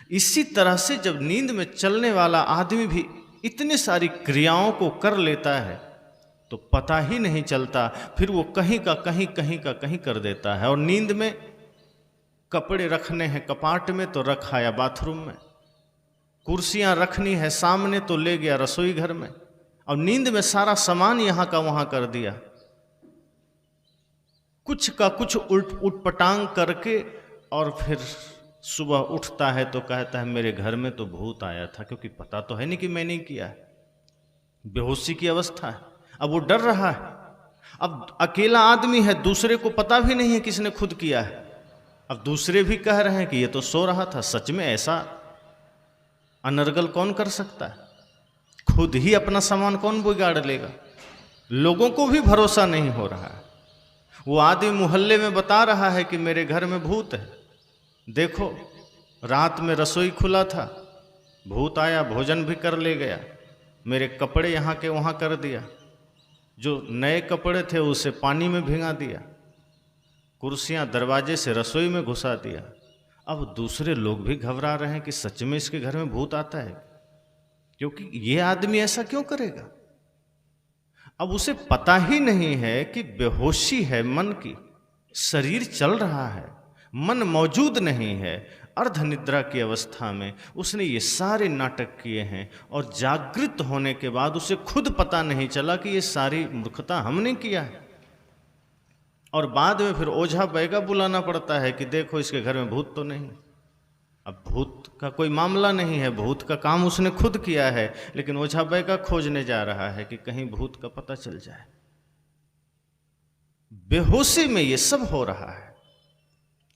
इसी तरह से जब नींद में चलने वाला आदमी भी इतनी सारी क्रियाओं को कर लेता है तो पता ही नहीं चलता, फिर वो कहीं का कहीं कर देता है। और नींद में कपड़े रखने हैं कपाट में तो रख आया बाथरूम में, कुर्सियां रखनी है सामने तो ले गया रसोई घर में, और नींद में सारा सामान यहां का वहां कर दिया, कुछ का कुछ उटपटांग करके, और फिर सुबह उठता है तो कहता है मेरे घर में तो भूत आया था, क्योंकि पता तो है नहीं कि मैंने किया है। बेहोशी की अवस्था है। अब वो डर रहा है। अब अकेला आदमी है, दूसरे को पता भी नहीं है किसने खुद किया है। अब दूसरे भी कह रहे हैं कि ये तो सो रहा था। सच में ऐसा अनर्गल कौन कर सकता है? खुद ही अपना सामान कौन बिगाड़ लेगा? लोगों को भी भरोसा नहीं हो रहा है। वो आदमी मोहल्ले में बता रहा है कि मेरे घर में भूत है, देखो रात में रसोई खुला था, भूत आया, भोजन भी कर ले गया, मेरे कपड़े यहाँ के वहाँ कर दिया, जो नए कपड़े थे उसे पानी में भिंगा दिया, कुर्सियाँ दरवाजे से रसोई में घुसा दिया। अब दूसरे लोग भी घबरा रहे हैं कि सच में इसके घर में भूत आता है, क्योंकि ये आदमी ऐसा क्यों करेगा? अब उसे पता ही नहीं है कि बेहोशी है मन की, शरीर चल रहा है, मन मौजूद नहीं है। अर्धनिद्रा की अवस्था में उसने ये सारे नाटक किए हैं, और जागृत होने के बाद उसे खुद पता नहीं चला कि ये सारी मूर्खता हमने किया है। और बाद में फिर ओझा बैगा बुलाना पड़ता है कि देखो इसके घर में भूत तो नहीं। अब भूत का कोई मामला नहीं है, भूत का काम उसने खुद किया है, लेकिन ओझा बैगा खोजने जा रहा है कि कहीं भूत का पता चल जाए। बेहोशी में ये सब हो रहा है।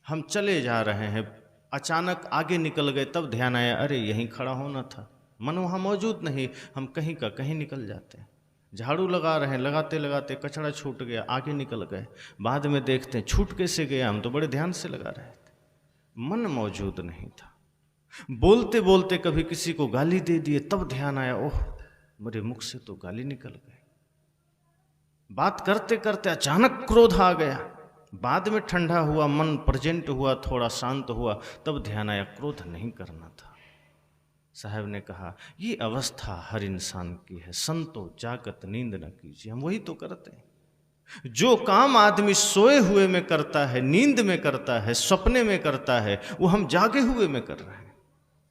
हम चले जा रहे हैं, अचानक आगे निकल गए, तब ध्यान आया अरे यहीं खड़ा होना था, मन वहाँ मौजूद नहीं, हम कहीं का कहीं निकल जाते हैं। झाड़ू लगा रहे हैं, लगाते लगाते कचरा छूट गया, आगे निकल गए, बाद में देखते हैं छूट कैसे गया, हम तो बड़े ध्यान से लगा रहे थे, मन मौजूद नहीं था। बोलते बोलते कभी किसी को गाली दे दिए, तब ध्यान आया ओह मेरे मुख से तो गाली निकल गई। बात करते करते अचानक क्रोध आ गया, बाद में ठंडा हुआ, मन प्रेजेंट हुआ, थोड़ा शांत हुआ, तब ध्यान आया क्रोध नहीं करना था। साहब ने कहा ये अवस्था हर इंसान की है, संतो जागत नींद न कीजिए। हम वही तो करते हैं। जो काम आदमी सोए हुए में करता है, नींद में करता है, सपने में करता है, वो हम जागे हुए में कर रहे हैं।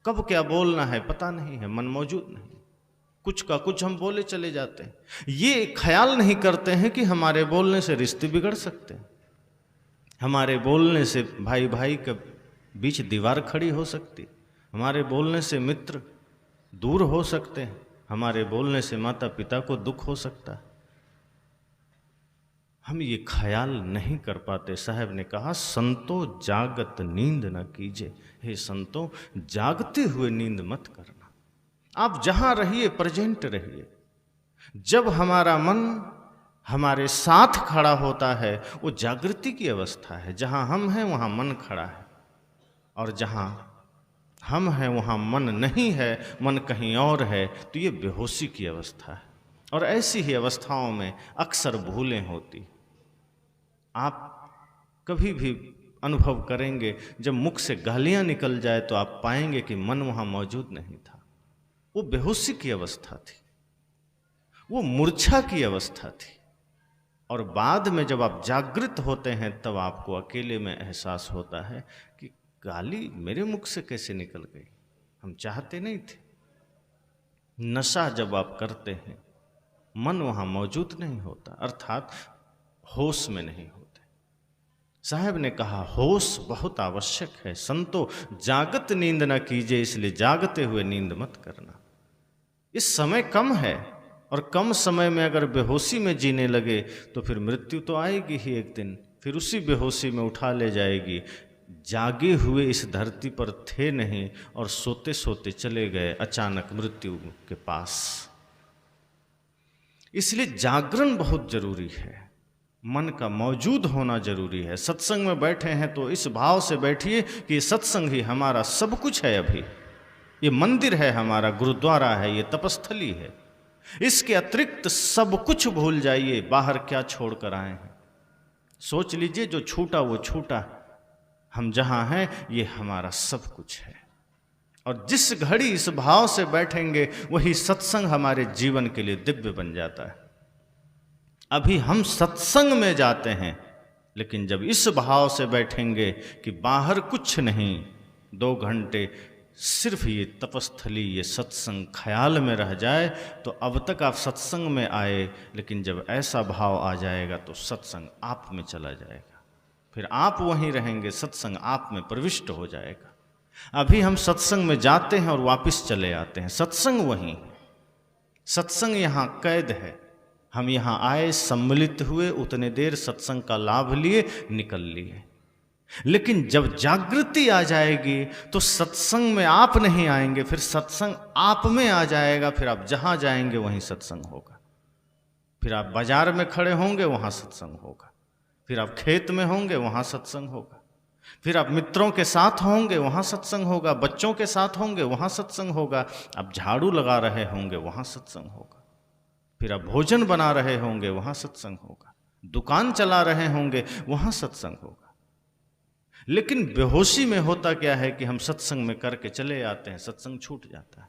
कब क्या बोलना है पता नहीं है, मन मौजूद नहीं, कुछ का कुछ हम बोले चले जाते हैं। ये ख्याल नहीं करते हैं कि हमारे बोलने से रिश्ते बिगड़ सकते हैं, हमारे बोलने से भाई भाई के बीच दीवार खड़ी हो सकती, हमारे बोलने से मित्र दूर हो सकते हैं, हमारे बोलने से माता पिता को दुख हो सकता है। हम ये ख्याल नहीं कर पाते। साहब ने कहा संतो जागत नींद न कीजिए। हे संतों, जागते हुए नींद मत करना। आप जहां रहिए प्रेजेंट रहिए। जब हमारा मन हमारे साथ खड़ा होता है वो जागृति की अवस्था है। जहां हम हैं वहां मन खड़ा है, और जहां हम हैं वहां मन नहीं है, मन कहीं और है, तो ये बेहोशी की अवस्था है। और ऐसी ही अवस्थाओं में अक्सर भूलें होती। आप कभी भी अनुभव करेंगे, जब मुख से गालियां निकल जाए तो आप पाएंगे कि मन वहां मौजूद नहीं था। वो बेहोशी की अवस्था थी, वो मूर्छा की अवस्था थी। और बाद में जब आप जागृत होते हैं तब आपको अकेले में एहसास होता है कि गाली मेरे मुख से कैसे निकल गई, हम चाहते नहीं थे। नशा जब आप करते हैं मन वहां मौजूद नहीं होता, अर्थात होश में नहीं होते। साहब ने कहा होश बहुत आवश्यक है। संतो जागत नींद ना कीजिए, इसलिए जागते हुए नींद मत करना। इस समय कम है, और कम समय में अगर बेहोशी में जीने लगे तो फिर मृत्यु तो आएगी ही एक दिन, फिर उसी बेहोशी में उठा ले जाएगी। जागे हुए इस धरती पर थे नहीं, और सोते सोते चले गए अचानक मृत्यु के पास। इसलिए जागरण बहुत जरूरी है, मन का मौजूद होना जरूरी है। सत्संग में बैठे हैं तो इस भाव से बैठिए कि ये सत्संग ही हमारा सब कुछ है। अभी ये मंदिर है हमारा, गुरुद्वारा है, ये तपस्थली है। इसके अतिरिक्त सब कुछ भूल जाइए, बाहर क्या छोड़ कर आए हैं। सोच लीजिए जो छूटा वो छूटा, हम जहां हैं ये हमारा सब कुछ है। और जिस घड़ी इस भाव से बैठेंगे वही सत्संग हमारे जीवन के लिए दिव्य बन जाता है। अभी हम सत्संग में जाते हैं, लेकिन जब इस भाव से बैठेंगे कि बाहर कुछ नहीं, 2 घंटे सिर्फ ये तपस्थली, ये सत्संग ख्याल में रह जाए, तो अब तक आप सत्संग में आए, लेकिन जब ऐसा भाव आ जाएगा तो सत्संग आप में चला जाएगा, फिर आप वहीं रहेंगे, सत्संग आप में प्रविष्ट हो जाएगा। अभी हम सत्संग में जाते हैं और वापस चले आते हैं, सत्संग वहीं है, सत्संग यहाँ कैद है। हम यहाँ आए, सम्मिलित हुए, उतने देर सत्संग का लाभ लिए, निकल लिए, लेकिन जब जागृति आ जाएगी तो सत्संग में आप नहीं आएंगे, फिर सत्संग आप में आ जाएगा। फिर आप जहाँ जाएंगे वहीं सत्संग होगा, फिर आप बाजार में खड़े होंगे वहाँ सत्संग होगा, फिर आप खेत में होंगे वहाँ सत्संग होगा, फिर आप मित्रों के साथ होंगे वहाँ सत्संग होगा, बच्चों के साथ होंगे वहाँ सत्संग होगा, आप झाड़ू लगा रहे होंगे वहाँ सत्संग होगा, फिर आप भोजन बना रहे होंगे वहाँ सत्संग होगा, दुकान चला रहे होंगे वहाँ सत्संग होगा। लेकिन बेहोशी में होता क्या है कि हम सत्संग में करके चले आते हैं, सत्संग छूट जाता है।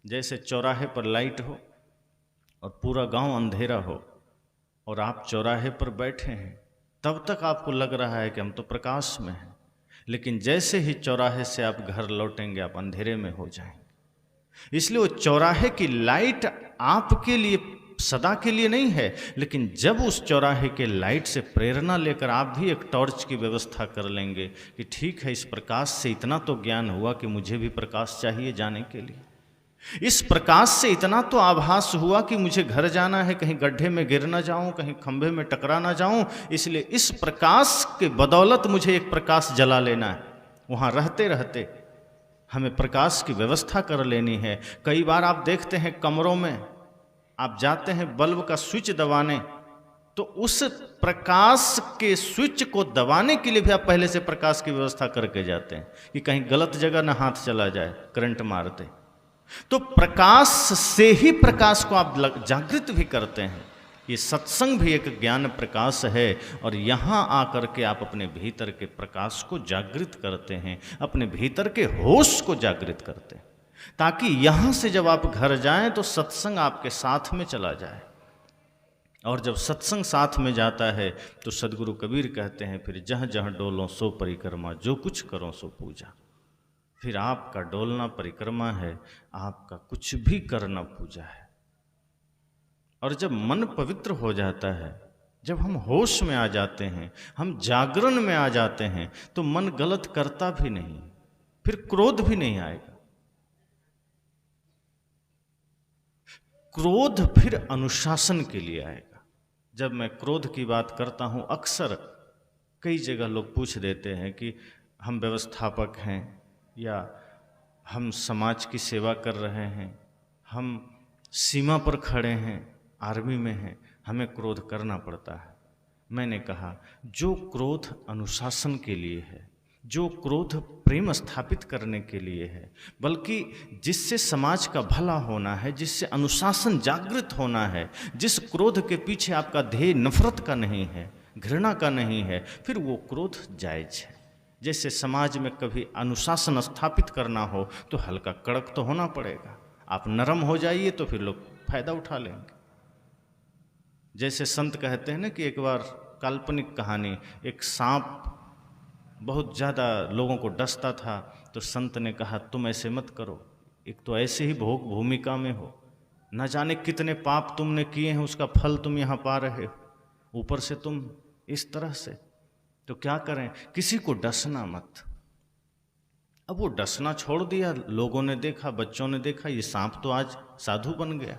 जैसे चौराहे पर लाइट हो और पूरा गांव अंधेरा हो और आप चौराहे पर बैठे हैं, तब तक आपको लग रहा है कि हम तो प्रकाश में हैं, लेकिन जैसे ही चौराहे से आप घर लौटेंगे आप अंधेरे में हो जाएंगे। इसलिए वो चौराहे की लाइट आपके लिए सदा के लिए नहीं है, लेकिन जब उस चौराहे के लाइट से प्रेरणा लेकर आप भी एक टॉर्च की व्यवस्था कर लेंगे कि ठीक है, इस प्रकाश से इतना तो ज्ञान हुआ कि मुझे भी प्रकाश चाहिए जाने के लिए, इस प्रकाश से इतना तो आभास हुआ कि मुझे घर जाना है, कहीं गड्ढे में गिर ना जाऊं, कहीं खंभे में टकरा ना जाऊं, इसलिए इस प्रकाश के बदौलत मुझे एक प्रकाश जला लेना है। वहाँ रहते रहते हमें प्रकाश की व्यवस्था कर लेनी है। कई बार आप देखते हैं कमरों में आप जाते हैं बल्ब का स्विच दबाने, तो उस प्रकाश के स्विच को दबाने के लिए भी आप पहले से प्रकाश की व्यवस्था करके जाते हैं कि कहीं गलत जगह ना हाथ चला जाए, करंट मारते। तो प्रकाश से ही प्रकाश को आप जागृत भी करते हैं। ये सत्संग भी एक ज्ञान प्रकाश है, और यहाँ आकर के आप अपने भीतर के प्रकाश को जागृत करते हैं, अपने भीतर के होश को जागृत करते हैं, ताकि यहाँ से जब आप घर जाएं तो सत्संग आपके साथ में चला जाए। और जब सत्संग साथ में जाता है तो सदगुरु कबीर कहते हैं, फिर जहाँ जहाँ डोलो सो परिक्रमा, जो कुछ करो सो पूजा। फिर आपका डोलना परिक्रमा है, आपका कुछ भी करना पूजा है। और जब मन पवित्र हो जाता है, जब हम होश में आ जाते हैं, हम जागरण में आ जाते हैं, तो मन गलत करता भी नहीं, फिर क्रोध भी नहीं आएगा। क्रोध फिर अनुशासन के लिए आएगा। जब मैं क्रोध की बात करता हूँ, अक्सर कई जगह लोग पूछ देते हैं कि हम व्यवस्थापक हैं या हम समाज की सेवा कर रहे हैं, हम सीमा पर खड़े हैं, आर्मी में हैं, हमें क्रोध करना पड़ता है। मैंने कहा, जो क्रोध अनुशासन के लिए है, जो क्रोध प्रेम स्थापित करने के लिए है, बल्कि जिससे समाज का भला होना है, जिससे अनुशासन जागृत होना है, जिस क्रोध के पीछे आपका ध्येय नफरत का नहीं है, घृणा का नहीं है, फिर वो क्रोध जायज है। जैसे समाज में कभी अनुशासन स्थापित करना हो तो हल्का कड़क तो होना पड़ेगा, आप नरम हो जाइए तो फिर लोग फायदा उठा लेंगे। जैसे संत कहते हैं ना कि एक बार काल्पनिक कहानी, एक सांप बहुत ज़्यादा लोगों को डसता था, तो संत ने कहा तुम ऐसे मत करो, एक तो ऐसे ही भोग भूमिका में हो, न जाने कितने पाप तुमने किए हैं, उसका फल तुम यहाँ पा रहे हो, ऊपर से तुम इस तरह से, तो क्या करें, किसी को डसना मत। अब वो डसना छोड़ दिया, लोगों ने देखा, बच्चों ने देखा, ये सांप तो आज साधु बन गया।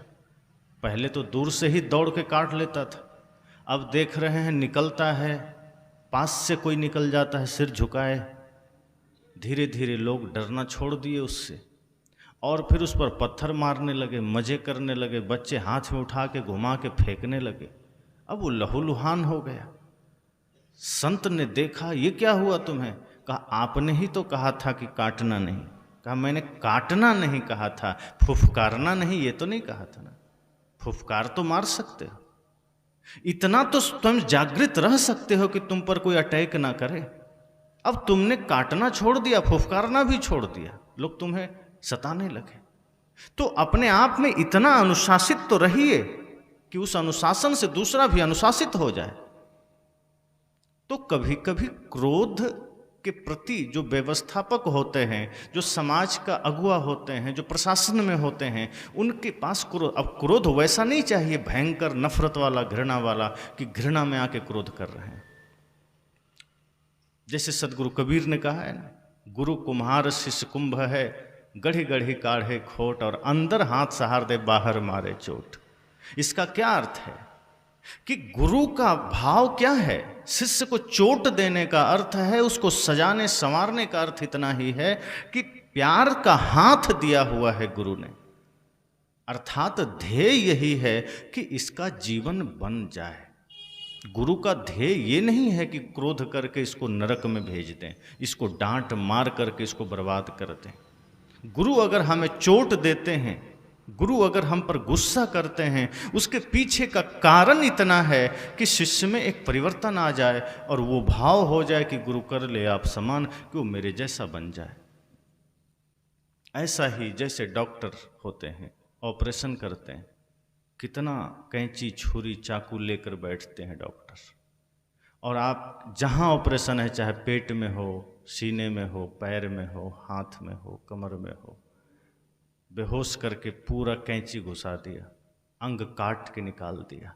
पहले तो दूर से ही दौड़ के काट लेता था, अब देख रहे हैं निकलता है, पास से कोई निकल जाता है सिर झुकाए। धीरे धीरे लोग डरना छोड़ दिए उससे, और फिर उस पर पत्थर मारने लगे, मजे करने लगे, बच्चे हाथ में उठा के घुमा के फेंकने लगे। अब वो लहूलुहान हो गया। संत ने देखा, ये क्या हुआ तुम्हें? कहा आपने ही तो कहा था कि काटना नहीं। कहा मैंने काटना नहीं कहा था, फुफकारना नहीं ये तो नहीं कहा था ना। फुफकार तो मार सकते हो, इतना तो तुम जागृत रह सकते हो कि तुम पर कोई अटैक ना करे। अब तुमने काटना छोड़ दिया, फुफकारना भी छोड़ दिया, लोग तुम्हें सताने लगे। तो अपने आप में इतना अनुशासित तो रहिए कि उस अनुशासन से दूसरा भी अनुशासित हो जाए। तो कभी कभी क्रोध के प्रति जो व्यवस्थापक होते हैं, जो समाज का अगुवा होते हैं, जो प्रशासन में होते हैं, उनके पास क्रोध, अब क्रोध वैसा नहीं चाहिए भयंकर नफरत वाला, घृणा वाला, कि घृणा में आके क्रोध कर रहे हैं। जैसे सदगुरु कबीर ने कहा है ना, गुरु कुम्हार शिष्य कुंभ है, गढ़ी गढ़ी काढ़े खोट, और अंदर हाथ सहार दे बाहर मारे चोट। इसका क्या अर्थ है कि गुरु का भाव क्या है? शिष्य को चोट देने का अर्थ है, उसको सजाने संवारने का अर्थ इतना ही है कि प्यार का हाथ दिया हुआ है गुरु ने, अर्थात ध्येय यही है कि इसका जीवन बन जाए। गुरु का ध्येय ये नहीं है कि क्रोध करके इसको नरक में भेज दें, इसको डांट मार करके इसको बर्बाद कर दें। गुरु अगर हमें चोट देते हैं, गुरु अगर हम पर गुस्सा करते हैं, उसके पीछे का कारण इतना है कि शिष्य में एक परिवर्तन आ जाए और वो भाव हो जाए कि गुरु कर ले आप समान, कि वो मेरे जैसा बन जाए। ऐसा ही जैसे डॉक्टर होते हैं, ऑपरेशन करते हैं, कितना कैंची छुरी चाकू लेकर बैठते हैं डॉक्टर, और आप जहाँ ऑपरेशन है, चाहे पेट में हो, सीने में हो, पैर में हो, हाथ में हो, कमर में हो, बेहोश करके पूरा कैंची घुसा दिया, अंग काट के निकाल दिया।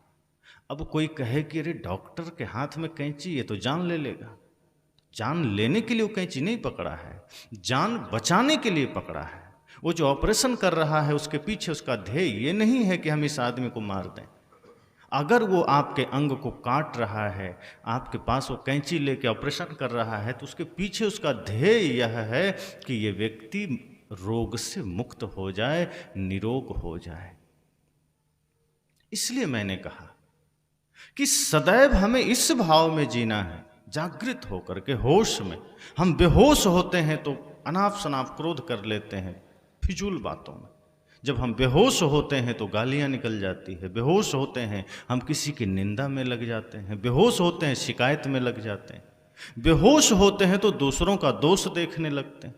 अब कोई कहे कि अरे डॉक्टर के हाथ में कैंची, ये तो जान ले लेगा। जान लेने के लिए वो कैंची नहीं पकड़ा है, जान बचाने के लिए पकड़ा है। वो जो ऑपरेशन कर रहा है उसके पीछे उसका ध्येय ये नहीं है कि हम इस आदमी को मार दें। अगर वो आपके अंग को काट रहा है, आपके पास वो कैंची लेके ऑपरेशन कर रहा है, तो उसके पीछे उसका ध्येय यह है कि ये व्यक्ति रोग से मुक्त हो जाए, निरोग हो जाए। इसलिए मैंने कहा कि सदैव हमें इस भाव में जीना है, जागृत होकर के, होश में। हम बेहोश होते हैं तो अनाप शनाप क्रोध कर लेते हैं फिजूल बातों में। जब हम बेहोश होते हैं तो गालियां निकल जाती है, बेहोश होते हैं हम किसी की निंदा में लग जाते हैं, बेहोश होते हैं शिकायत में लग जाते हैं, बेहोश होते हैं तो दूसरों का दोष देखने लगते हैं।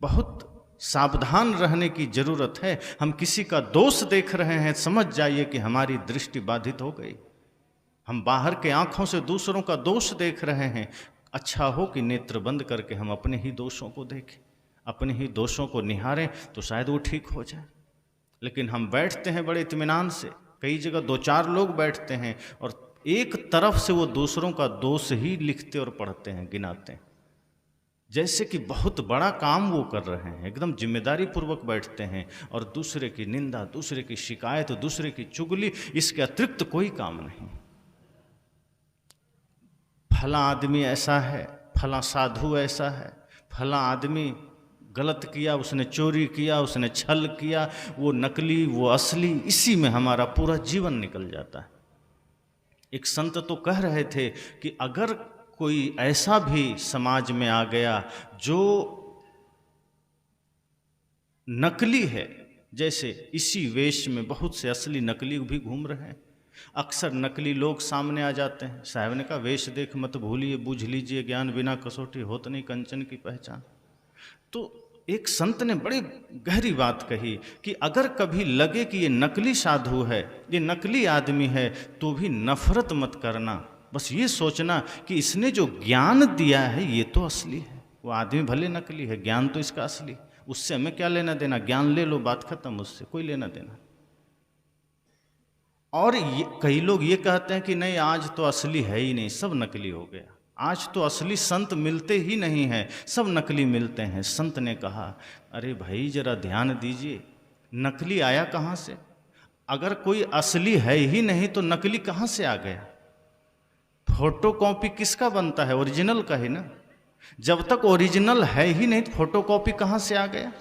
बहुत सावधान रहने की जरूरत है। हम किसी का दोष देख रहे हैं, समझ जाइए कि हमारी दृष्टि बाधित हो गई। हम बाहर के आंखों से दूसरों का दोष देख रहे हैं। अच्छा हो कि नेत्र बंद करके हम अपने ही दोषों को देखें, अपने ही दोषों को निहारें, तो शायद वो ठीक हो जाए। लेकिन हम बैठते हैं बड़े इत्मीनान से, कई जगह 2-4 लोग बैठते हैं और एक तरफ से वो दूसरों का दोष ही लिखते और पढ़ते हैं, गिनाते हैं, जैसे कि बहुत बड़ा काम वो कर रहे हैं। एकदम जिम्मेदारी पूर्वक बैठते हैं और दूसरे की निंदा, दूसरे की शिकायत, दूसरे की चुगली, इसके अतिरिक्त कोई काम नहीं। फला आदमी ऐसा है, फला साधु ऐसा है, फला आदमी गलत किया, उसने चोरी किया, उसने छल किया, वो नकली, वो असली, इसी में हमारा पूरा जीवन निकल जाता है। एक संत तो कह रहे थे कि अगर कोई ऐसा भी समाज में आ गया जो नकली है, जैसे इसी वेश में बहुत से असली नकली भी घूम रहे हैं। अक्सर नकली लोग सामने आ जाते हैं। साहब ने कहा वेश देख मत भूलिए, बूझ लीजिए ज्ञान बिना कसौटी होत नहीं कंचन की पहचान। तो एक संत ने बड़ी गहरी बात कही कि अगर कभी लगे कि ये नकली साधु है, ये नकली आदमी है, तो भी नफरत मत करना। बस ये सोचना कि इसने जो ज्ञान दिया है ये तो असली है। वो आदमी भले नकली है, ज्ञान तो इसका असली, उससे हमें क्या लेना देना। ज्ञान ले लो, बात खत्म, उससे कोई लेना देना। और कई लोग ये कहते हैं कि नहीं आज तो असली है ही नहीं, सब नकली हो गया, आज तो असली संत मिलते ही नहीं हैं, सब नकली मिलते हैं। संत ने कहा अरे भाई जरा ध्यान दीजिए, नकली आया कहाँ से? अगर कोई असली है ही नहीं तो नकली कहाँ से आ गया? फोटो कॉपी किसका बनता है? ओरिजिनल का ही ना। जब तक ओरिजिनल है ही नहीं तो फोटो कॉपी कहाँ से आ गया?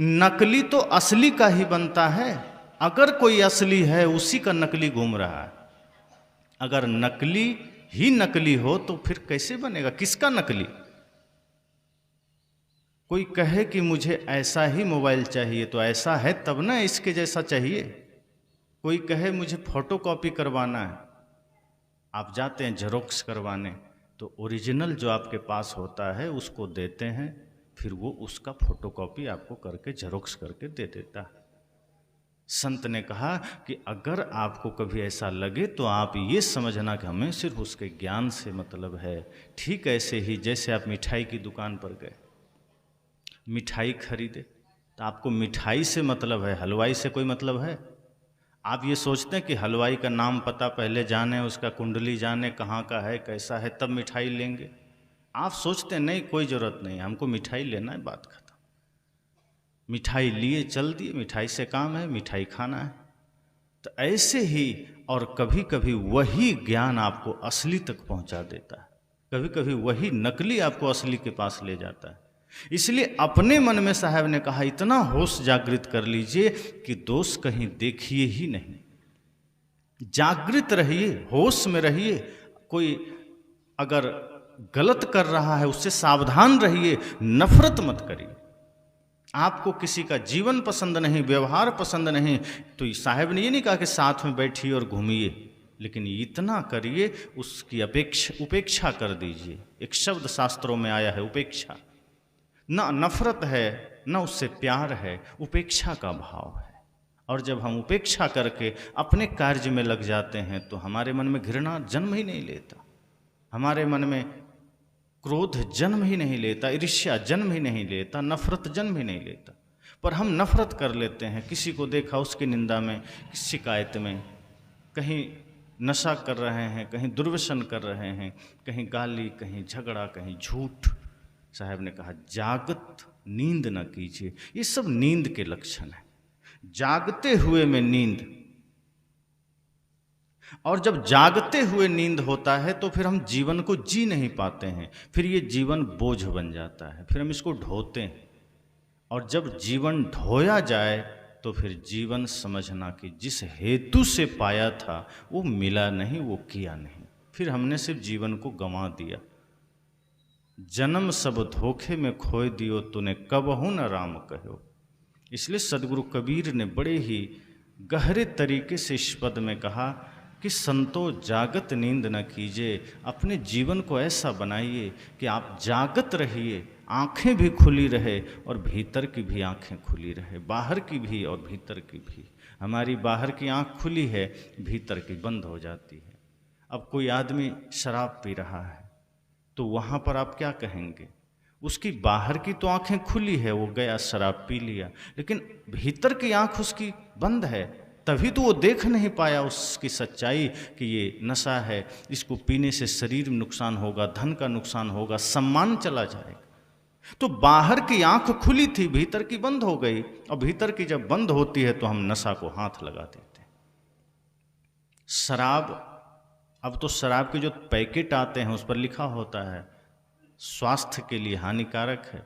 नकली तो असली का ही बनता है। अगर कोई असली है उसी का नकली घूम रहा है। अगर नकली ही नकली हो तो फिर कैसे बनेगा? किसका नकली? कोई कहे कि मुझे ऐसा ही मोबाइल चाहिए तो ऐसा है तब ना इसके जैसा चाहिए। कोई कहे मुझे फोटो कॉपी करवाना है, आप जाते हैं जेरोक्स करवाने, तो ओरिजिनल जो आपके पास होता है उसको देते हैं, फिर वो उसका फोटोकॉपी आपको करके जेरोक्स करके दे देता है। संत ने कहा कि अगर आपको कभी ऐसा लगे तो आप ये समझना कि हमें सिर्फ उसके ज्ञान से मतलब है। ठीक ऐसे ही जैसे आप मिठाई की दुकान पर गए, मिठाई खरीदे, तो आपको मिठाई से मतलब है, हलवाई से कोई मतलब है? आप ये सोचते हैं कि हलवाई का नाम पता पहले जाने, उसका कुंडली जाने, कहाँ का है, कैसा है, तब मिठाई लेंगे? आप सोचते हैं नहीं, कोई ज़रूरत नहीं, हमको मिठाई लेना है, बात खत्म। मिठाई लिए चल दिए, मिठाई से काम है, मिठाई खाना है। तो ऐसे ही और कभी कभी वही ज्ञान आपको असली तक पहुंचा देता है, कभी कभी वही नकली आपको असली के पास ले जाता है। इसलिए अपने मन में साहब ने कहा इतना होश जागृत कर लीजिए कि दोष कहीं देखिए ही नहीं, जागृत रहिए, होश में रहिए। कोई अगर गलत कर रहा है उससे सावधान रहिए, नफरत मत करिए। आपको किसी का जीवन पसंद नहीं, व्यवहार पसंद नहीं, तो साहब ने ये नहीं कहा कि साथ में बैठिए और घूमिए, लेकिन इतना करिए उसकी उपेक्षा कर दीजिए। एक शब्द शास्त्रों में आया है उपेक्षा। ना नफरत है ना उससे प्यार है, उपेक्षा का भाव है। और जब हम उपेक्षा करके अपने कार्य में लग जाते हैं तो हमारे मन में घृणा जन्म ही नहीं लेता, हमारे मन में क्रोध जन्म ही नहीं लेता, ईर्ष्या जन्म ही नहीं लेता, नफरत जन्म ही नहीं लेता। पर हम नफरत कर लेते हैं, किसी को देखा उसकी निंदा में, शिकायत में, कहीं नशा कर रहे हैं, कहीं दुर्व्यसन कर रहे हैं, कहीं गाली, कहीं झगड़ा, कहीं झूठ। साहब ने कहा जागत नींद न कीजिए। ये सब नींद के लक्षण है, जागते हुए में नींद। और जब जागते हुए नींद होता है तो फिर हम जीवन को जी नहीं पाते हैं, फिर ये जीवन बोझ बन जाता है, फिर हम इसको ढोते हैं। और जब जीवन ढोया जाए तो फिर जीवन समझना कि जिस हेतु से पाया था वो मिला नहीं, वो किया नहीं, फिर हमने सिर्फ जीवन को गंवा दिया। जन्म सब धोखे में खोए दियो, तूने कबहू न राम कहो। इसलिए सदगुरु कबीर ने बड़े ही गहरे तरीके से इस पद में कहा कि संतो जागत नींद न कीजिए। अपने जीवन को ऐसा बनाइए कि आप जागत रहिए, आँखें भी खुली रहे और भीतर की भी आँखें खुली रहे, बाहर की भी और भीतर की भी। हमारी बाहर की आँख खुली है, भीतर की बंद हो जाती है। अब कोई आदमी शराब पी रहा है तो वहाँ पर आप क्या कहेंगे? उसकी बाहर की तो आँखें खुली है, वो गया शराब पी लिया, लेकिन भीतर की आँख उसकी बंद है, तभी तो वो देख नहीं पाया उसकी सच्चाई कि ये नशा है, इसको पीने से शरीर में नुकसान होगा, धन का नुकसान होगा, सम्मान चला जाएगा। तो बाहर की आँख खुली थी, भीतर की बंद हो गई, और भीतर की जब बंद होती है तो हम नशा को हाथ लगा देते हैं। शराब, अब तो शराब के जो पैकेट आते हैं उस पर लिखा होता है स्वास्थ्य के लिए हानिकारक है।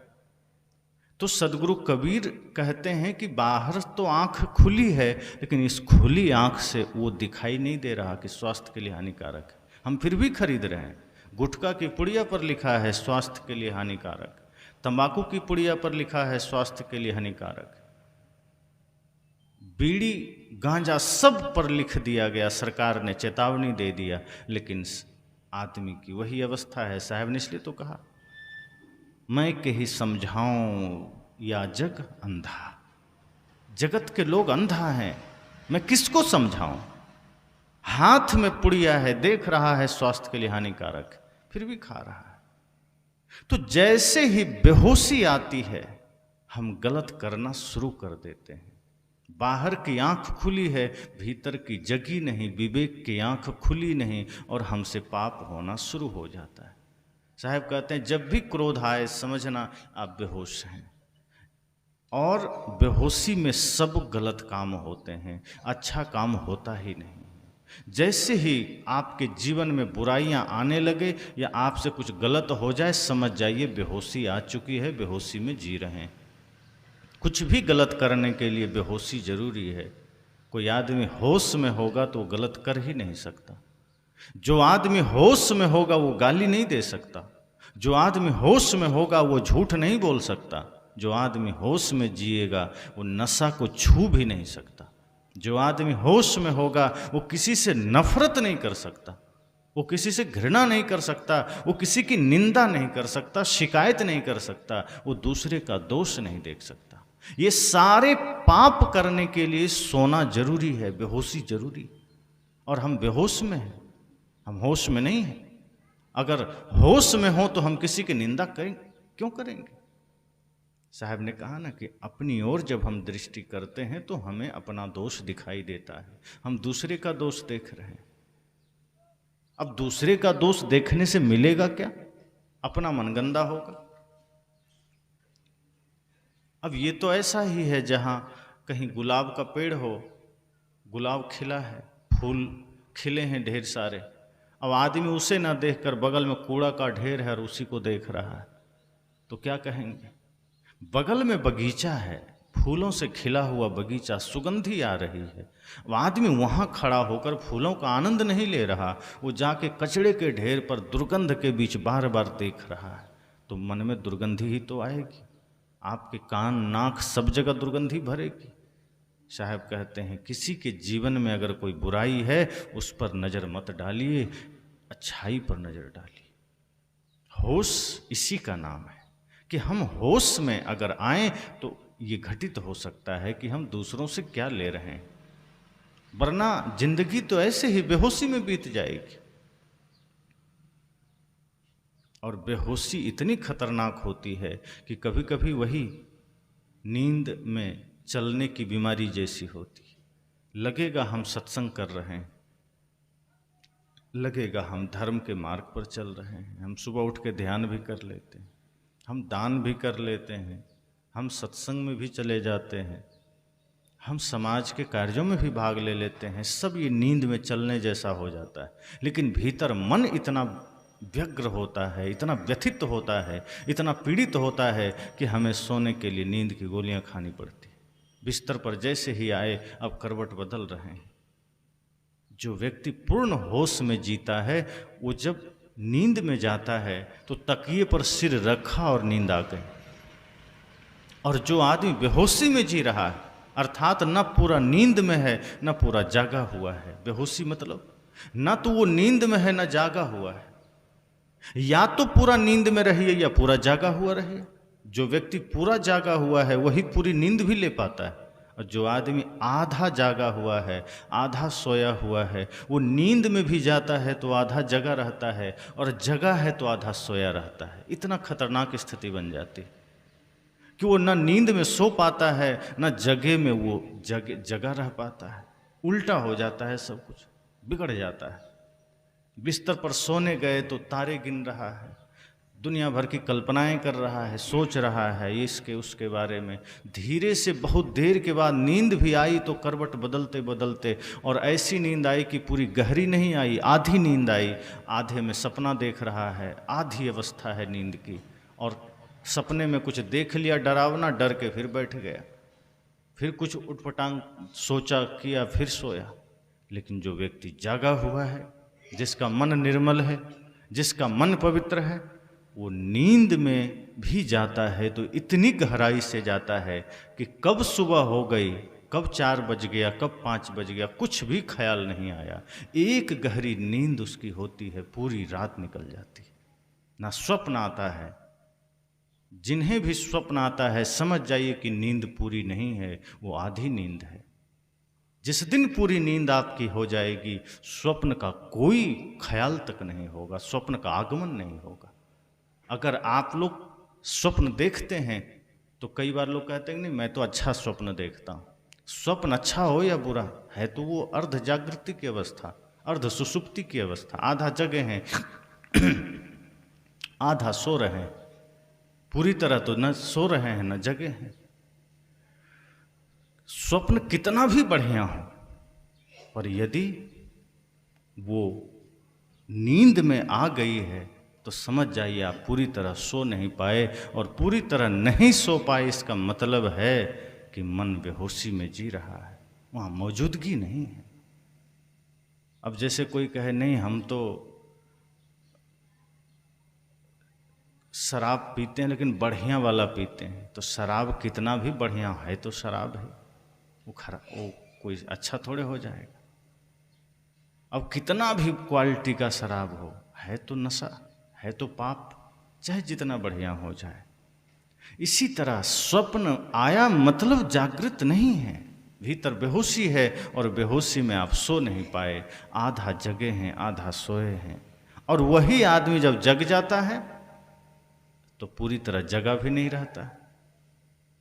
तो सदगुरु कबीर कहते हैं कि बाहर तो आंख खुली है, लेकिन इस खुली आंख से वो दिखाई नहीं दे रहा कि स्वास्थ्य के लिए हानिकारक है, हम फिर भी खरीद रहे हैं। गुटखा की पुड़िया पर लिखा है स्वास्थ्य के लिए हानिकारक, तंबाकू की पुड़िया पर लिखा है स्वास्थ्य के लिए हानिकारक, बीड़ी गांजा सब पर लिख दिया गया, सरकार ने चेतावनी दे दिया, लेकिन आदमी की वही अवस्था है। साहब ने इसलिए तो कहा मैं के ही समझाऊं या जग अंधा। जगत के लोग अंधा हैं, मैं किसको समझाऊं? हाथ में पुड़िया है, देख रहा है स्वास्थ्य के लिए हानिकारक, फिर भी खा रहा है। तो जैसे ही बेहोशी आती है हम गलत करना शुरू कर देते हैं। बाहर की आंख खुली है, भीतर की जगी नहीं, विवेक की आंख खुली नहीं, और हमसे पाप होना शुरू हो जाता है। साहब कहते हैं जब भी क्रोध आए समझना आप बेहोश हैं, और बेहोशी में सब गलत काम होते हैं, अच्छा काम होता ही नहीं। जैसे ही आपके जीवन में बुराइयां आने लगे या आपसे कुछ गलत हो जाए, समझ जाइए बेहोशी आ चुकी है, बेहोशी में जी रहे हैं। कुछ भी गलत करने के लिए बेहोशी जरूरी है। कोई आदमी होश में होगा तो वो गलत कर ही नहीं सकता। जो आदमी होश में होगा वो गाली नहीं दे सकता, जो आदमी होश में होगा वो झूठ नहीं बोल सकता, जो आदमी होश में जिएगा वो नशा को छू भी नहीं सकता, जो आदमी होश में होगा वो किसी से नफरत नहीं कर सकता। वो किसी से घृणा नहीं कर सकता, वो किसी की निंदा नहीं कर सकता, शिकायत नहीं कर सकता, वो दूसरे का दोष नहीं देख सकता। ये सारे पाप करने के लिए सोना जरूरी है, बेहोशी जरूरी। और हम बेहोश में हैं, हम होश में नहीं हैं। अगर होश में हो तो हम किसी की निंदा करेंगे क्यों करेंगे? साहब ने कहा ना कि अपनी ओर जब हम दृष्टि करते हैं तो हमें अपना दोष दिखाई देता है, हम दूसरे का दोष देख रहे हैं। अब दूसरे का दोष देखने से मिलेगा क्या? अपना मन गंदा होगा। अब ये तो ऐसा ही है जहाँ कहीं गुलाब का पेड़ हो, गुलाब खिला है, फूल खिले हैं ढेर सारे, अब आदमी उसे ना देखकर बगल में कूड़ा का ढेर है और उसी को देख रहा है, तो क्या कहेंगे? बगल में बगीचा है, फूलों से खिला हुआ बगीचा, सुगंधी आ रही है, अब आदमी वहाँ खड़ा होकर फूलों का आनंद नहीं ले रहा, वो जाके कचड़े के ढेर पर दुर्गंध के बीच बार बार देख रहा है, तो मन में दुर्गंधी ही तो आएगी। आपके कान नाक सब जगह दुर्गंधी भरेगी। साहब कहते हैं किसी के जीवन में अगर कोई बुराई है उस पर नज़र मत डालिए, अच्छाई पर नज़र डालिए। होश इसी का नाम है कि हम होश में अगर आएं तो ये घटित हो सकता है कि हम दूसरों से क्या ले रहे हैं, वरना जिंदगी तो ऐसे ही बेहोशी में बीत जाएगी। और बेहोशी इतनी खतरनाक होती है कि कभी कभी वही नींद में चलने की बीमारी जैसी होती। लगेगा हम सत्संग कर रहे हैं, लगेगा हम धर्म के मार्ग पर चल रहे हैं, हम सुबह उठ के ध्यान भी कर लेते हैं, हम दान भी कर लेते हैं, हम सत्संग में भी चले जाते हैं, हम समाज के कार्यों में भी भाग ले लेते हैं, सब ये नींद में चलने जैसा हो जाता है। लेकिन भीतर मन इतना व्यग्र होता है, इतना व्यथित होता है, इतना पीड़ित होता है कि हमें सोने के लिए नींद की गोलियां खानी पड़ती। बिस्तर पर जैसे ही आए अब करवट बदल रहे हैं। जो व्यक्ति पूर्ण होश में जीता है वो जब नींद में जाता है तो तकिए पर सिर रखा और नींद आ गई। और जो आदमी बेहोशी में जी रहा है, अर्थात न पूरा नींद में है न पूरा जागा हुआ है, बेहोशी मतलब न तो वो नींद में है न जागा हुआ है, या तो पूरा नींद में रहिए या पूरा जागा हुआ रहिए। जो व्यक्ति पूरा जागा हुआ है वही पूरी नींद भी ले पाता है, और जो आदमी आधा जागा हुआ है, आधा सोया हुआ है, वो नींद में भी जाता है तो आधा जगा रहता है, और जगा है तो आधा सोया रहता है। इतना खतरनाक स्थिति बन जाती है कि वो ना नींद में सो पाता है ना जगे में वो जगा रह पाता है। उल्टा हो जाता है, सब कुछ बिगड़ जाता है। बिस्तर पर सोने गए तो तारे गिन रहा है, दुनिया भर की कल्पनाएं कर रहा है, सोच रहा है इसके उसके बारे में। धीरे से बहुत देर के बाद नींद भी आई तो करवट बदलते बदलते, और ऐसी नींद आई कि पूरी गहरी नहीं आई, आधी नींद आई। आधे में सपना देख रहा है, आधी अवस्था है नींद की, और सपने में कुछ देख लिया डरावना, डर के फिर बैठ गया, फिर कुछ उठपटांग सोचा किया, फिर सोया। लेकिन जो व्यक्ति जागा हुआ है, जिसका मन निर्मल है, जिसका मन पवित्र है, वो नींद में भी जाता है तो इतनी गहराई से जाता है कि कब सुबह हो गई, कब 4 बज गया, कब 5 बज गया, कुछ भी ख्याल नहीं आया। एक गहरी नींद उसकी होती है, पूरी रात निकल जाती है, ना स्वप्न आता है। जिन्हें भी स्वप्न आता है समझ जाइए कि नींद पूरी नहीं है, वो आधी नींद है। जिस दिन पूरी नींद आपकी हो जाएगी, स्वप्न का कोई ख्याल तक नहीं होगा, स्वप्न का आगमन नहीं होगा। अगर आप लोग स्वप्न देखते हैं तो कई बार लोग कहते हैं नहीं मैं तो अच्छा स्वप्न देखता हूँ। स्वप्न अच्छा हो या बुरा है तो वो अर्ध जागृति की अवस्था, अर्ध सुसुप्ति की अवस्था। आधा जगे हैं आधा सो रहे हैं, पूरी तरह तो न सो रहे हैं न जगे हैं। स्वप्न कितना भी बढ़िया हो, पर यदि वो नींद में आ गई है तो समझ जाइए आप पूरी तरह सो नहीं पाए, और पूरी तरह नहीं सो पाए इसका मतलब है कि मन बेहोशी में जी रहा है, वहाँ मौजूदगी नहीं है। अब जैसे कोई कहे नहीं हम तो शराब पीते हैं लेकिन बढ़िया वाला पीते हैं, तो शराब कितना भी बढ़िया है तो शराब है, वो कोई अच्छा थोड़े हो जाएगा। अब कितना भी क्वालिटी का शराब हो, है तो नशा, है तो पाप, चाहे जितना बढ़िया हो जाए। इसी तरह स्वप्न आया मतलब जागृत नहीं है, भीतर बेहोशी है और बेहोशी में आप सो नहीं पाए, आधा जगे हैं आधा सोए हैं। और वही आदमी जब जग जाता है तो पूरी तरह जगा भी नहीं रहता।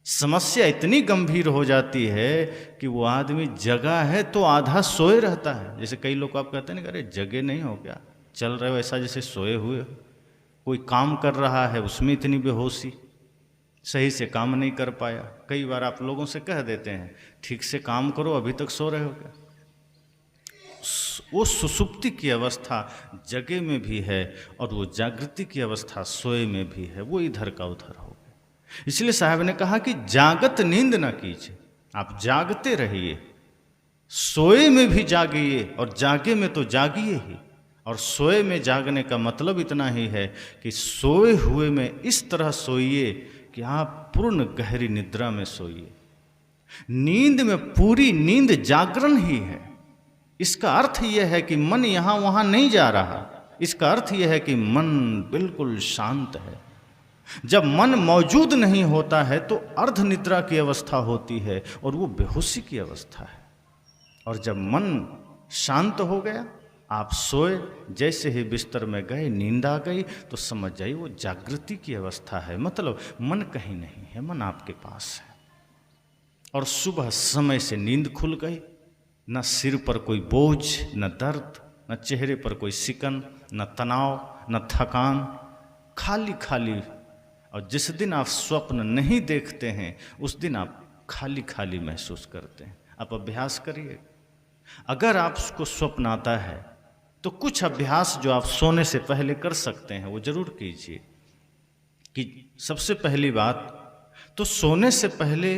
समस्या इतनी गंभीर हो जाती है कि वो आदमी जगा है तो आधा सोए रहता है। जैसे कई लोग आप कहते हैं ना, अरे जगे नहीं हो क्या, चल रहे हो ऐसा जैसे सोए हुए हो। कोई काम कर रहा है उसमें इतनी बेहोशी, सही से काम नहीं कर पाया। कई बार आप लोगों से कह देते हैं ठीक से काम करो, अभी तक सो रहे हो क्या। वो सुसुप्ति की अवस्था जगे में भी है और वो जागृति की अवस्था सोए में भी है, वो इधर का उधर हो गया। इसलिए साहब ने कहा कि जागत नींद न कीजिए, आप जागते रहिए, सोए में भी जागिए और जागे में तो जागिए ही। और सोए में जागने का मतलब इतना ही है कि सोए हुए में इस तरह सोइए कि आप पूर्ण गहरी निद्रा में सोइए। नींद में पूरी नींद जागरण ही है। इसका अर्थ यह है कि मन यहां वहां नहीं जा रहा। इसका अर्थ यह है कि मन बिल्कुल शांत है। जब मन मौजूद नहीं होता है तो अर्ध निद्रा की अवस्था होती है और वो बेहोशी की अवस्था है। और जब मन शांत हो गया, आप सोए, जैसे ही बिस्तर में गए नींद आ गई, तो समझ जाइए वो जागृति की अवस्था है। मतलब मन कहीं नहीं है, मन आपके पास है। और सुबह समय से नींद खुल गई, न सिर पर कोई बोझ, न दर्द, न चेहरे पर कोई सिकन, न तनाव, न थकान, खाली खाली। और जिस दिन आप स्वप्न नहीं देखते हैं उस दिन आप खाली खाली महसूस करते हैं। आप अभ्यास करिए। अगर आपको स्वप्न आता है तो कुछ अभ्यास जो आप सोने से पहले कर सकते हैं वो जरूर कीजिए। कि सबसे पहली बात तो सोने से पहले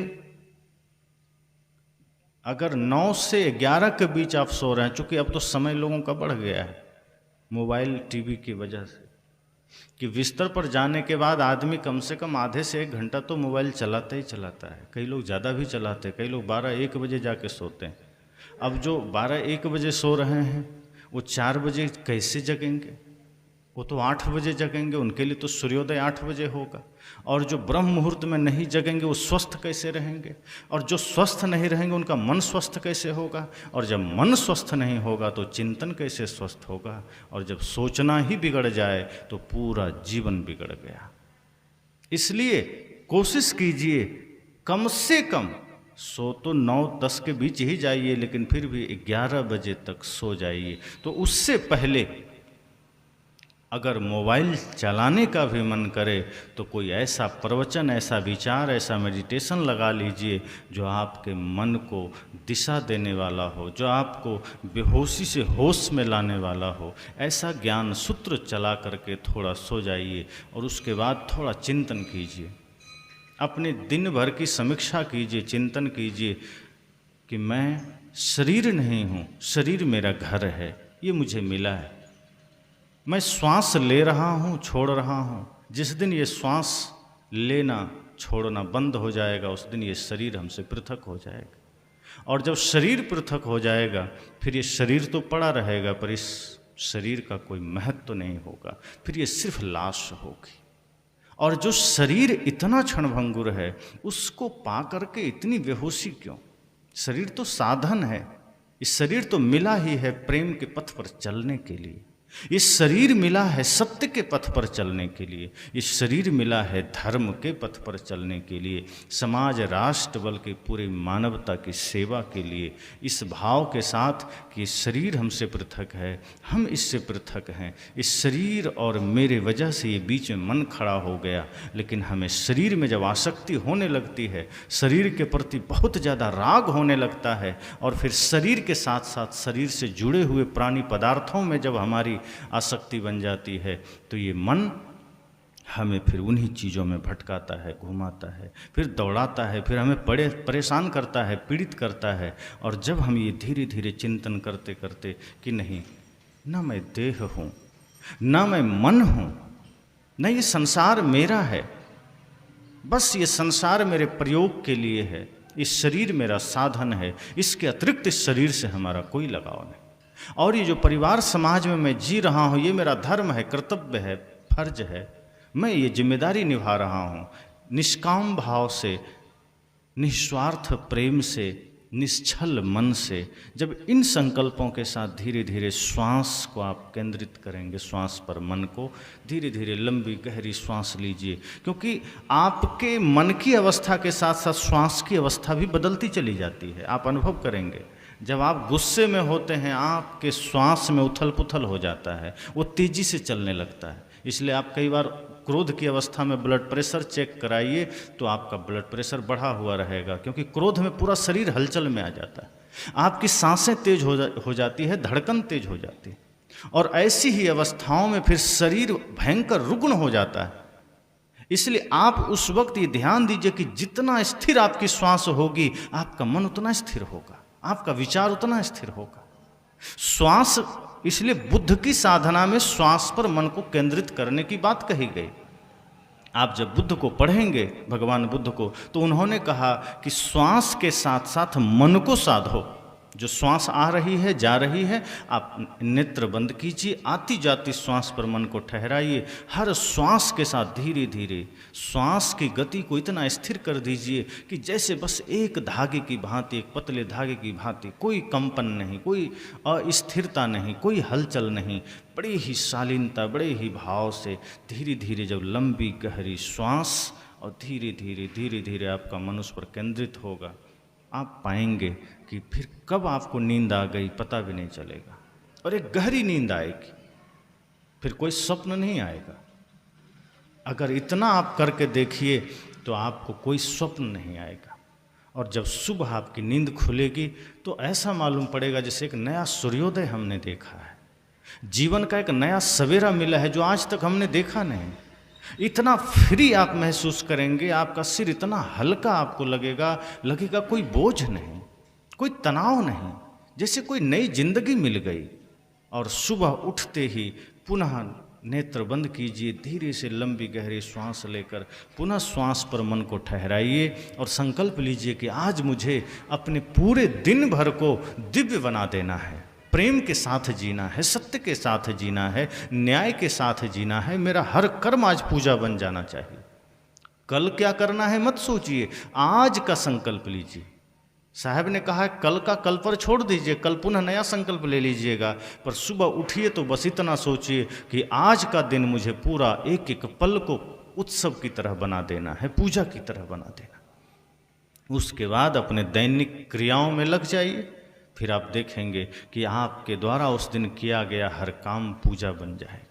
अगर 9 से 11 के बीच आप सो रहे हैं, चूँकि अब तो समय लोगों का बढ़ गया है मोबाइल टीवी की वजह से, कि बिस्तर पर जाने के बाद आदमी कम से कम आधे से 1 घंटा तो मोबाइल चलाता ही चलाता है। कई लोग ज़्यादा भी चलाते हैं, कई लोग 12-1 बजे जाके सोते हैं। अब जो 12-1 बजे सो रहे हैं वो 4 बजे कैसे जगेंगे? वो तो 8 बजे जगेंगे, उनके लिए तो सूर्योदय 8 बजे होगा। और जो ब्रह्म मुहूर्त में नहीं जगेंगे वो स्वस्थ कैसे रहेंगे? और जो स्वस्थ नहीं रहेंगे उनका मन स्वस्थ कैसे होगा? और जब मन स्वस्थ नहीं होगा तो चिंतन कैसे स्वस्थ होगा? और जब सोचना ही बिगड़ जाए तो पूरा जीवन बिगड़ गया। इसलिए कोशिश कीजिए कम से कम सो तो 9-10 के बीच ही जाइए, लेकिन फिर भी 11 बजे तक सो जाइए। तो उससे पहले अगर मोबाइल चलाने का भी मन करे तो कोई ऐसा प्रवचन, ऐसा विचार, ऐसा मेडिटेशन लगा लीजिए जो आपके मन को दिशा देने वाला हो, जो आपको बेहोशी से होश में लाने वाला हो। ऐसा ज्ञान सूत्र चला करके थोड़ा सो जाइए और उसके बाद थोड़ा चिंतन कीजिए। अपने दिन भर की समीक्षा कीजिए, चिंतन कीजिए कि मैं शरीर नहीं हूँ, शरीर मेरा घर है, ये मुझे मिला है। मैं श्वास ले रहा हूँ, छोड़ रहा हूँ। जिस दिन ये श्वास लेना छोड़ना बंद हो जाएगा उस दिन ये शरीर हमसे पृथक हो जाएगा। और जब शरीर पृथक हो जाएगा फिर ये शरीर तो पड़ा रहेगा पर इस शरीर का कोई महत्व नहीं होगा, फिर ये सिर्फ लाश होगी। और जो शरीर इतना क्षणभंगुर है उसको पा करके इतनी बेहोशी क्यों? शरीर तो साधन है, इस शरीर तो मिला ही है प्रेम के पथ पर चलने के लिए। ये शरीर मिला है सत्य के पथ पर चलने के लिए, ये शरीर मिला है धर्म के पथ पर चलने के लिए, समाज, राष्ट्र बल्कि पूरी मानवता की सेवा के लिए। इस भाव के साथ कि शरीर हमसे पृथक है, हम इससे पृथक हैं, इस शरीर और मेरे वजह से ये बीच में मन खड़ा हो गया। लेकिन हमें शरीर में जब आसक्ति होने लगती है, शरीर के प्रति बहुत ज़्यादा राग होने लगता है, और फिर शरीर के साथ साथ शरीर से जुड़े हुए प्राणी पदार्थों में जब हमारी आसक्ति बन जाती है तो ये मन हमें फिर उन्हीं चीज़ों में भटकाता है, घुमाता है, फिर दौड़ाता है, फिर हमें परेशान करता है, पीड़ित करता है। और जब हम ये धीरे धीरे चिंतन करते करते कि नहीं, ना मैं देह हूँ, ना मैं मन हूँ, न ये संसार मेरा है, बस ये संसार मेरे प्रयोग के लिए है, इस शरीर मेरा साधन है, इसके अतिरिक्त इस शरीर से हमारा कोई लगाव नहीं। और ये जो परिवार समाज में मैं जी रहा हूँ, ये मेरा धर्म है, कर्तव्य है, फर्ज है, मैं ये जिम्मेदारी निभा रहा हूँ। निष्काम भाव से, निस्वार्थ प्रेम से, निश्चल मन से, जब इन संकल्पों के साथ धीरे धीरे श्वास को आप केंद्रित करेंगे, श्वास पर मन को, धीरे धीरे लंबी गहरी श्वास लीजिए, क्योंकि आपके मन की अवस्था के साथ साथ श्वास की अवस्था भी बदलती चली जाती है। आप अनुभव करेंगे, जब आप गुस्से में होते हैं आपके श्वास में उथल पुथल हो जाता है, वो तेज़ी से चलने लगता है। इसलिए आप कई बार क्रोध की अवस्था में ब्लड प्रेशर चेक कराइए तो आपका ब्लड प्रेशर बढ़ा हुआ रहेगा, क्योंकि क्रोध में पूरा शरीर हलचल में आ जाता है। आपकी सांसें तेज हो जाती है, धड़कन तेज हो जाती है, और ऐसी ही अवस्थाओं में फिर शरीर भयंकर रुग्ण हो जाता है। इसलिए आप उस वक्त ये ध्यान दीजिए कि जितना स्थिर आपकी श्वास होगी, आपका मन उतना स्थिर होगा, आपका विचार उतना स्थिर होगा। श्वास, इसलिए बुद्ध की साधना में श्वास पर मन को केंद्रित करने की बात कही गई। आप जब बुद्ध को पढ़ेंगे, भगवान बुद्ध को, तो उन्होंने कहा कि श्वास के साथ साथ मन को साधो। जो श्वास आ रही है, जा रही है, आप नेत्र बंद कीजिए, आती जाती श्वास पर मन को ठहराइए। हर श्वास के साथ धीरे धीरे श्वास की गति को इतना स्थिर कर दीजिए कि जैसे बस एक धागे की भांति, एक पतले धागे की भांति, कोई कंपन नहीं, कोई अस्थिरता नहीं, कोई हलचल नहीं, बड़ी ही शालीनता, बड़े ही भाव से धीरे धीरे जब लंबी गहरी श्वास और धीरे धीरे आपका मन उस पर केंद्रित होगा, आप पाएंगे कि फिर कब आपको नींद आ गई पता भी नहीं चलेगा, और एक गहरी नींद आएगी, फिर कोई स्वप्न नहीं आएगा। अगर इतना आप करके देखिए तो आपको कोई स्वप्न नहीं आएगा, और जब सुबह आपकी नींद खुलेगी तो ऐसा मालूम पड़ेगा जैसे एक नया सूर्योदय हमने देखा है, जीवन का एक नया सवेरा मिला है जो आज तक हमने देखा नहीं। इतना फ्री आप महसूस करेंगे, आपका सिर इतना हल्का आपको लगेगा कोई बोझ नहीं, कोई तनाव नहीं, जैसे कोई नई जिंदगी मिल गई। और सुबह उठते ही पुनः नेत्र बंद कीजिए, धीरे से लंबी गहरी श्वास लेकर पुनः श्वास पर मन को ठहराइए और संकल्प लीजिए कि आज मुझे अपने पूरे दिन भर को दिव्य बना देना है, प्रेम के साथ जीना है, सत्य के साथ जीना है, न्याय के साथ जीना है। मेरा हर कर्म आज पूजा बन जाना चाहिए। कल क्या करना है मत सोचिए, आज का संकल्प लीजिए। साहब ने कहा है कल का कल पर छोड़ दीजिए, कल पुनः नया संकल्प ले लीजिएगा, पर सुबह उठिए तो बस इतना सोचिए कि आज का दिन मुझे पूरा एक एक पल को उत्सव की तरह बना देना है, पूजा की तरह बना देना। उसके बाद अपने दैनिक क्रियाओं में लग जाइए, फिर आप देखेंगे कि आपके द्वारा उस दिन किया गया हर काम पूजा बन जाएगा।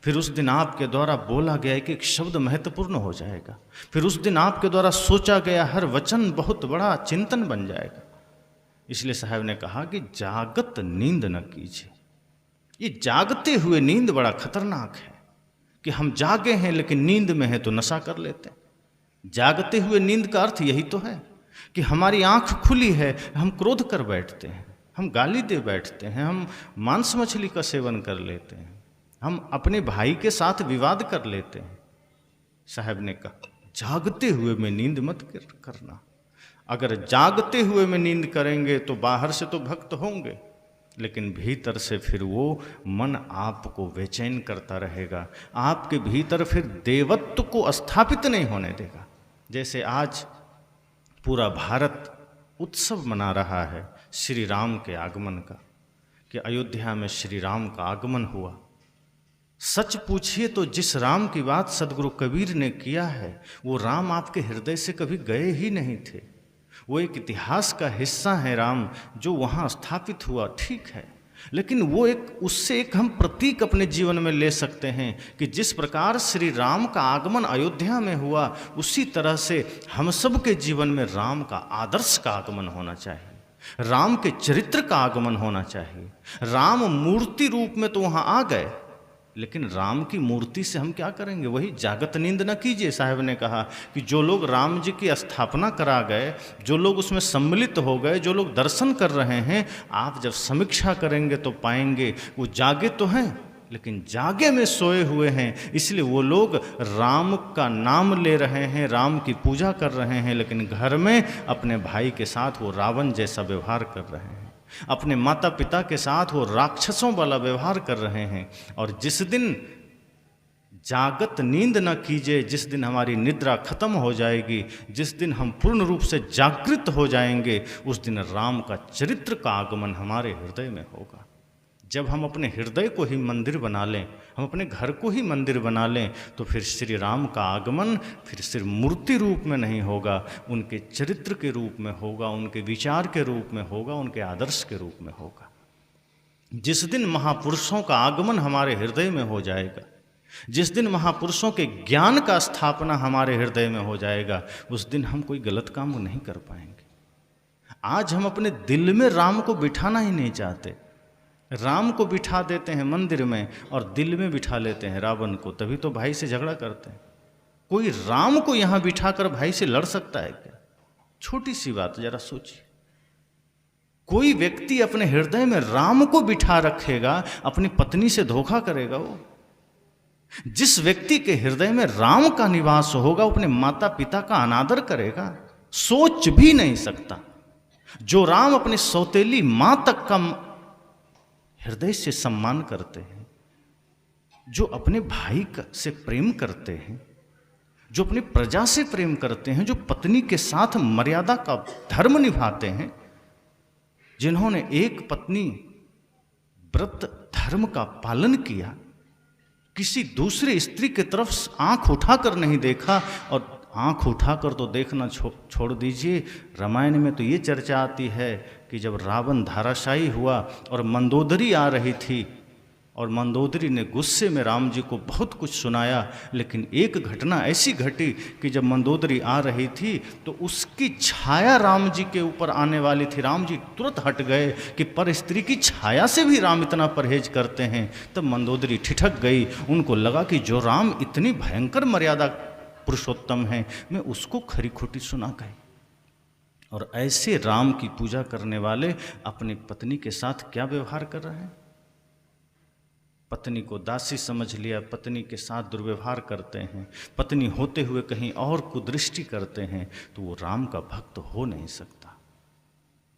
फिर उस दिन आपके द्वारा बोला गया एक एक शब्द महत्वपूर्ण हो जाएगा। फिर उस दिन आपके द्वारा सोचा गया हर वचन बहुत बड़ा चिंतन बन जाएगा। इसलिए साहब ने कहा कि जागत नींद न कीजिए। ये जागते हुए नींद बड़ा खतरनाक है कि हम जागे हैं लेकिन नींद में हैं तो नशा कर लेते हैं। जागते हुए नींद का अर्थ यही तो है कि हमारी आंख खुली है, हम क्रोध कर बैठते हैं, हम गाली दे बैठते हैं, हम मांस मछली का सेवन कर लेते हैं, हम अपने भाई के साथ विवाद कर लेते हैं। साहब ने कहा जागते हुए में नींद मत करना। अगर जागते हुए में नींद करेंगे तो बाहर से तो भक्त होंगे, लेकिन भीतर से फिर वो मन आपको बेचैन करता रहेगा, आपके भीतर फिर देवत्व को स्थापित नहीं होने देगा। जैसे आज पूरा भारत उत्सव मना रहा है श्री राम के आगमन का, कि अयोध्या में श्री राम का आगमन हुआ। सच पूछिए तो जिस राम की बात सदगुरु कबीर ने किया है वो राम आपके हृदय से कभी गए ही नहीं थे। वो एक इतिहास का हिस्सा है राम जो वहाँ स्थापित हुआ, ठीक है, लेकिन वो उससे एक हम प्रतीक अपने जीवन में ले सकते हैं कि जिस प्रकार श्री राम का आगमन अयोध्या में हुआ उसी तरह से हम सब के जीवन में राम का आदर्श का आगमन होना चाहिए, राम के चरित्र का आगमन होना चाहिए। राम मूर्ति रूप में तो वहाँ आ गए, लेकिन राम की मूर्ति से हम क्या करेंगे? वही जागत नींद न कीजिए। साहब ने कहा कि जो लोग राम जी की स्थापना करा गए, जो लोग उसमें सम्मिलित हो गए, जो लोग दर्शन कर रहे हैं, आप जब समीक्षा करेंगे तो पाएंगे वो जागे तो हैं लेकिन जागे में सोए हुए हैं। इसलिए वो लोग राम का नाम ले रहे हैं, राम की पूजा कर रहे हैं, लेकिन घर में अपने भाई के साथ वो रावण जैसा व्यवहार कर रहे हैं। अपने माता पिता के साथ वो राक्षसों वाला व्यवहार कर रहे हैं। और जिस दिन जागत नींद न कीजिए, जिस दिन हमारी निद्रा खत्म हो जाएगी, जिस दिन हम पूर्ण रूप से जागृत हो जाएंगे, उस दिन राम का चरित्र का आगमन हमारे हृदय में होगा। जब हम अपने हृदय को ही मंदिर बना लें, हम अपने घर को ही मंदिर बना लें, तो फिर श्री राम का आगमन फिर सिर्फ मूर्ति रूप में नहीं होगा, उनके चरित्र के रूप में होगा, उनके विचार के रूप में होगा, उनके आदर्श के रूप में होगा। जिस दिन महापुरुषों का आगमन हमारे हृदय में हो जाएगा, जिस दिन महापुरुषों के ज्ञान का स्थापना हमारे हृदय में हो जाएगा, उस दिन हम कोई गलत काम नहीं कर पाएंगे। आज हम अपने दिल में राम को बिठाना ही नहीं चाहते। राम को बिठा देते हैं मंदिर में और दिल में बिठा लेते हैं रावण को, तभी तो भाई से झगड़ा करते हैं। कोई राम को यहां बिठाकर भाई से लड़ सकता है क्या? छोटी सी बात जरा सोचिए। कोई व्यक्ति अपने हृदय में राम को बिठा रखेगा, अपनी पत्नी से धोखा करेगा। वो जिस व्यक्ति के हृदय में राम का निवास होगा, अपने माता पिता का अनादर करेगा, सोच भी नहीं सकता। जो राम अपनी सौतेली मां तक का हृदय से सम्मान करते हैं, जो अपने भाई से प्रेम करते हैं, जो अपनी प्रजा से प्रेम करते हैं, जो पत्नी के साथ मर्यादा का धर्म निभाते हैं, जिन्होंने एक पत्नी व्रत धर्म का पालन किया, किसी दूसरे स्त्री की तरफ आंख उठाकर नहीं देखा। और आंख उठाकर तो देखना छोड़ दीजिए, रामायण में तो ये चर्चा आती है कि जब रावण धाराशायी हुआ और मंदोदरी आ रही थी, और मंदोदरी ने गुस्से में राम जी को बहुत कुछ सुनाया, लेकिन एक घटना ऐसी घटी कि जब मंदोदरी आ रही थी तो उसकी छाया राम जी के ऊपर आने वाली थी। राम जी तुरंत हट गए कि पर स्त्री की छाया से भी राम इतना परहेज करते हैं। तब मंदोदरी ठिठक गई, उनको लगा कि जो राम इतनी भयंकर मर्यादा पुरुषोत्तम है, मैं उसको खरी खोटी सुना गई। और ऐसे राम की पूजा करने वाले अपनी पत्नी के साथ क्या व्यवहार कर रहे हैं? पत्नी को दासी समझ लिया, पत्नी के साथ दुर्व्यवहार करते हैं, पत्नी होते हुए कहीं और कुदृष्टि करते हैं, तो वो राम का भक्त हो नहीं सकता।